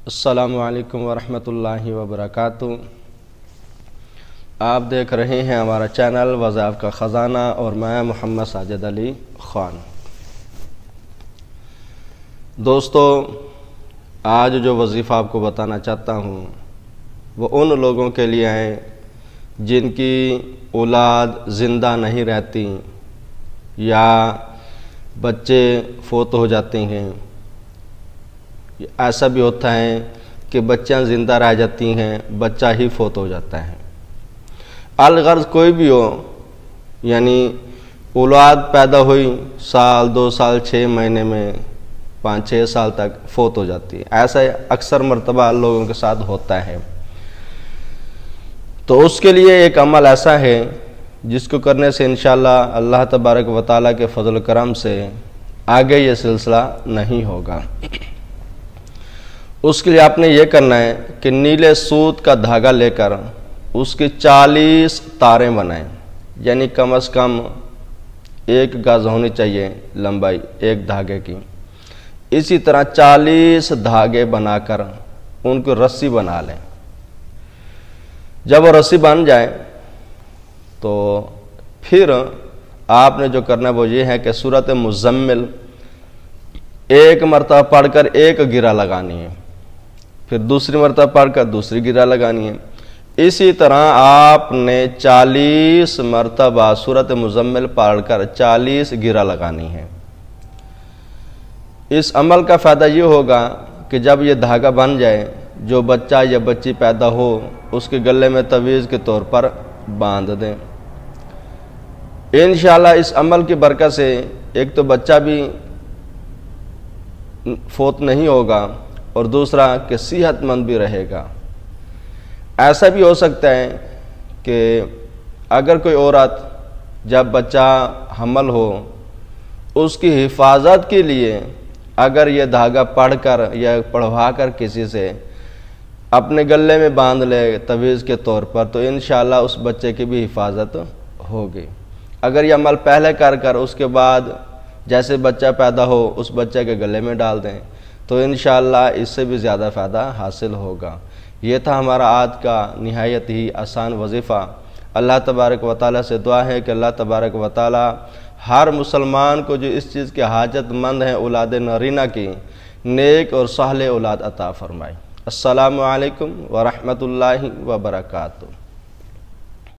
السلام علیکم ورحمۃ اللہ وبرکاتہ۔ آپ دیکھ رہے ہیں ہمارا چینل وظائف کا خزانہ اور میں محمد ساجد علی خان۔ دوستو، آج جو وظیفہ آپ کو بتانا چاہتا ہوں وہ ان لوگوں کے لیے ہیں جن کی اولاد زندہ نہیں رہتی یا بچے فوت ہو جاتے ہیں۔ ایسا بھی ہوتا ہے کہ بچیاں زندہ رہ جاتی ہیں، بچہ ہی فوت ہو جاتا ہے۔ الغرض کوئی بھی ہو، یعنی اولاد پیدا ہوئی سال 2 سال 6 مہینے میں 5-6 سال تک فوت ہو جاتی ہے۔ ایسا اکثر مرتبہ لوگوں کے ساتھ ہوتا ہے۔ تو اس کے لیے ایک عمل ایسا ہے جس کو کرنے سے انشاءاللہ اللہ تبارک و تعالیٰ کے فضل و کرم سے آگے یہ سلسلہ نہیں ہوگا۔ اس کے لیے آپ نے یہ کرنا ہے کہ نیلے سوت کا دھاگا لے کر اس کی 40 تاریں بنائیں، یعنی کم از کم 1 گز ہونی چاہیے لمبائی ایک دھاگے کی۔ اسی طرح 40 دھاگے بنا کر ان کو رسی بنا لیں۔ جب وہ رسی بن جائے تو پھر آپ نے جو کرنا ہے وہ یہ ہے کہ سورۃ مزمل 1 مرتبہ پڑھ کر 1 گرہ لگانی ہے، پھر دوسری مرتبہ پڑھ کر دوسری گرہ لگانی ہے۔ اسی طرح آپ نے 40 مرتبہ سورۃ مزمل پڑھ کر 40 گرہ لگانی ہے۔ اس عمل کا فائدہ یہ ہوگا کہ جب یہ دھاگا بن جائے، جو بچہ یا بچی پیدا ہو اس کے گلے میں تعویذ کے طور پر باندھ دیں۔ انشاءاللہ اس عمل کی برکت سے ایک تو بچہ بھی فوت نہیں ہوگا اور دوسرا کہ صحت مند بھی رہے گا۔ ایسا بھی ہو سکتا ہے کہ اگر کوئی عورت جب بچہ حمل ہو اس کی حفاظت کے لیے اگر یہ دھاگا پڑھ کر یا پڑھوا کر کسی سے اپنے گلے میں باندھ لے تعویذ کے طور پر، تو انشاءاللہ اس بچے کی بھی حفاظت ہوگی۔ اگر یہ عمل پہلے کر اس کے بعد جیسے بچہ پیدا ہو اس بچے کے گلے میں ڈال دیں تو انشاءاللہ اس سے بھی زیادہ فائدہ حاصل ہوگا۔ یہ تھا ہمارا آج کا نہایت ہی آسان وظیفہ۔ اللہ تبارک و تعالیٰ سے دعا ہے کہ اللہ تبارک و تعالیٰ ہر مسلمان کو جو اس چیز کے حاجت مند ہیں اولاد نرینہ کی، نیک اور صالح اولاد عطا فرمائے۔ السلام علیکم ورحمۃ اللہ وبرکاتہ۔